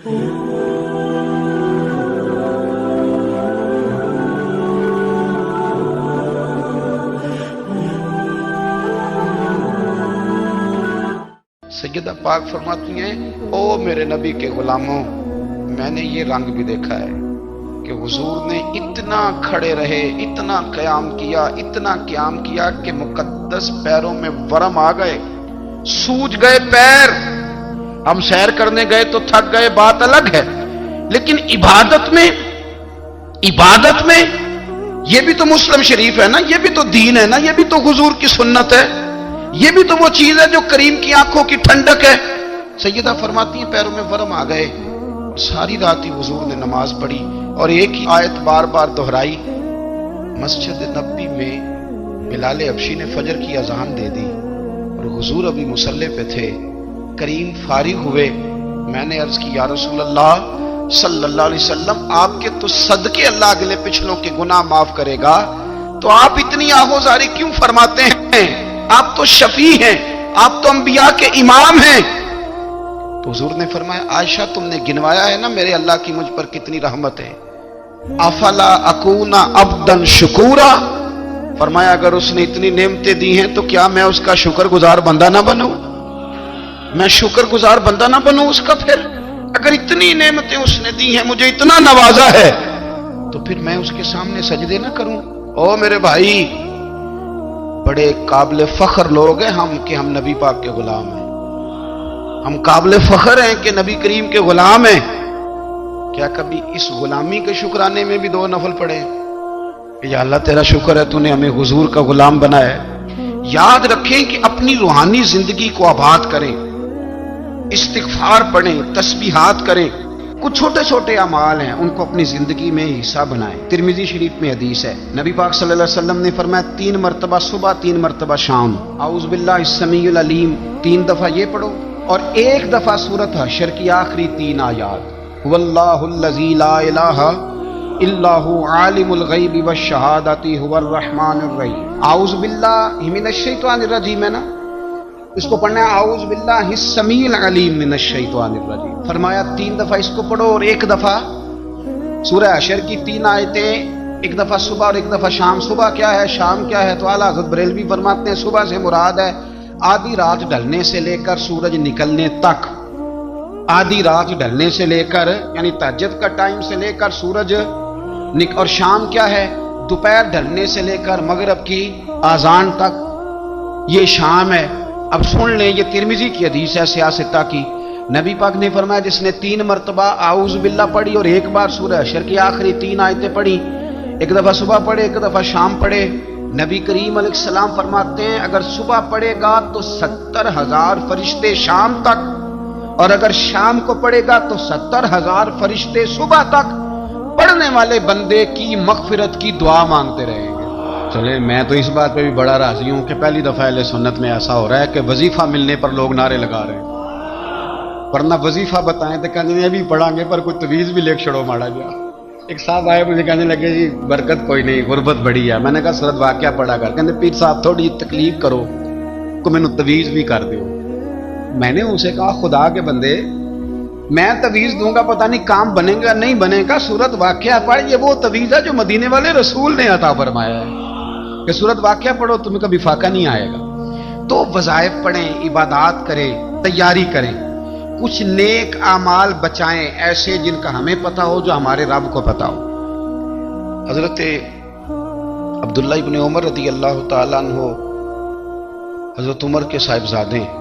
سیدہ پاک فرماتی ہیں، او میرے نبی کے غلاموں، میں نے یہ رنگ بھی دیکھا ہے کہ حضور نے اتنا کھڑے رہے، اتنا قیام کیا کہ مقدس پیروں میں ورم آ گئے، سوج گئے پیر۔ ہم سیر کرنے گئے تو تھک گئے، بات الگ ہے، لیکن عبادت میں یہ بھی تو مسلم شریف ہے نا، یہ بھی تو دین ہے نا، یہ بھی تو حضور کی سنت ہے، یہ بھی تو وہ چیز ہے جو کریم کی آنکھوں کی ٹھنڈک ہے۔ سیدہ فرماتی ہیں پیروں میں ورم آ گئے، ساری رات ہی حضور نے نماز پڑھی اور ایک ہی آیت بار بار دہرائی۔ مسجد نبوی میں بلال حبشی نے فجر کی اذان دے دی اور حضور ابھی مصلی پہ تھے۔ کریم فارغ ہوئے، میں نے عرض کی یا رسول اللہ صلی اللہ علیہ وسلم، آپ کے تو صدقے اللہ اگلے پچھلوں کے گناہ معاف کرے گا، تو آپ اتنی آہوزاری کیوں فرماتے ہیں؟ آپ تو شفیع ہیں، آپ تو انبیاء کے امام ہیں۔ تو حضور نے فرمایا عائشہ تم نے گنوایا ہے نا میرے اللہ کی مجھ پر کتنی رحمت ہے، افلا اکون عبدا شکورا، فرمایا اگر اس نے اتنی نعمتیں دی ہیں تو کیا میں اس کا شکر گزار بندہ نہ بنوں؟ میں شکر گزار بندہ نہ بنوں اس کا؟ پھر اگر اتنی نعمتیں اس نے دی ہیں، مجھے اتنا نوازا ہے، تو پھر میں اس کے سامنے سجدے نہ کروں؟ او میرے بھائی، بڑے قابل فخر لوگ ہیں ہم کہ ہم نبی پاک کے غلام ہیں، ہم قابل فخر ہیں کہ نبی کریم کے غلام ہیں۔ کیا کبھی اس غلامی کے شکرانے میں بھی دو نفل پڑھے کہ یا اللہ تیرا شکر ہے تو نے ہمیں حضور کا غلام بنایا ہے؟ یاد رکھیں کہ اپنی روحانی زندگی کو آباد کریں، استغفار پڑھیں، تسبیحات کریں، کچھ چھوٹے چھوٹے اعمال ہیں ان کو اپنی زندگی میں حصہ بنائیں۔ ترمذی شریف میں حدیث ہے، نبی پاک صلی اللہ علیہ وسلم نے فرمایا 3 مرتبہ صبح، 3 مرتبہ شام اعوذ باللہ السمیع العلیم 3 دفعہ یہ پڑھو، اور 1 دفعہ سورۃ حشر کی آخری 3 آیات، واللہ الذی لا الہ الا هو عالم الغیب والشہادۃ هو الرحمن الرحیم۔ اعوذ باللہ من الشیطان الرجیم ہے نا، اس کو پڑھنا ہے اعوذ باللہ السمیع العلیم من الشیطان الرجیم، فرمایا 3 دفعہ اس کو پڑھو اور 1 دفعہ سورہ حشر کی 3 آیتیں، 1 دفعہ صبح اور 1 دفعہ شام۔ صبح کیا ہے، شام کیا ہے؟ تو اعلیٰ حضرت بریلوی فرماتے ہیں صبح سے مراد ہے آدھی رات ڈھلنے سے لے کر سورج نکلنے تک، آدھی رات ڈھلنے سے لے کر یعنی تہجد کا ٹائم سے لے کر سورج اور شام کیا ہے، دوپہر ڈھلنے سے لے کر مغرب کی اذان تک، یہ شام ہے۔ اب سن لیں، یہ ترمذی کی حدیث ہے سیاستہ کی، نبی پاک نے فرمایا جس نے 3 مرتبہ اعوذ باللہ پڑھی اور 1 بار سورہ حشر کی آخری 3 آیتیں پڑھی، 1 دفعہ صبح پڑھے، 1 دفعہ شام پڑھے، نبی کریم علیہ السلام فرماتے ہیں اگر صبح پڑھے گا تو 70,000 فرشتے شام تک، اور اگر شام کو پڑھے گا تو 70,000 فرشتے صبح تک پڑھنے والے بندے کی مغفرت کی دعا مانگتے رہیں گے۔ چلے میں تو اس بات پہ بھی بڑا راضی ہوں کہ پہلی دفعہ اہل سنت میں ایسا ہو رہا ہے کہ وظیفہ ملنے پر لوگ نعرے لگا رہے ہیں، ورنہ وظیفہ بتائیں تو کہنے ابھی پڑھیں گے پر کوئی تویز بھی لکھ چھڑو ماڑا گیا۔ ایک صاحب آئے مجھے کہنے لگے جی برکت کوئی نہیں، غربت بڑی ہے، میں نے کہا سورۃ واقعہ پڑھا کر، کہنے پیر صاحب تھوڑی تکلیف کرو کو میں نے تویز بھی کر دیو۔ میں نے اسے کہا خدا کے بندے میں تویز دوں گا پتہ نہیں کام بنے گا نہیں بنے گا، سورۃ واقعہ پڑھ، یہ وہ تویز ہے جو مدینے والے رسول نے عطا فرمایا ہے کہ سورۃ واقعہ پڑھو تمہیں کبھی فاقہ نہیں آئے گا۔ تو وظائف پڑھیں، عبادات کریں، تیاری کریں، کچھ نیک اعمال بچائیں ایسے جن کا ہمیں پتہ ہو، جو ہمارے رب کو پتہ ہو۔ حضرت عبداللہ ابن عمر رضی اللہ تعالیٰ عنہ حضرت عمر کے صاحبزادے ہیں،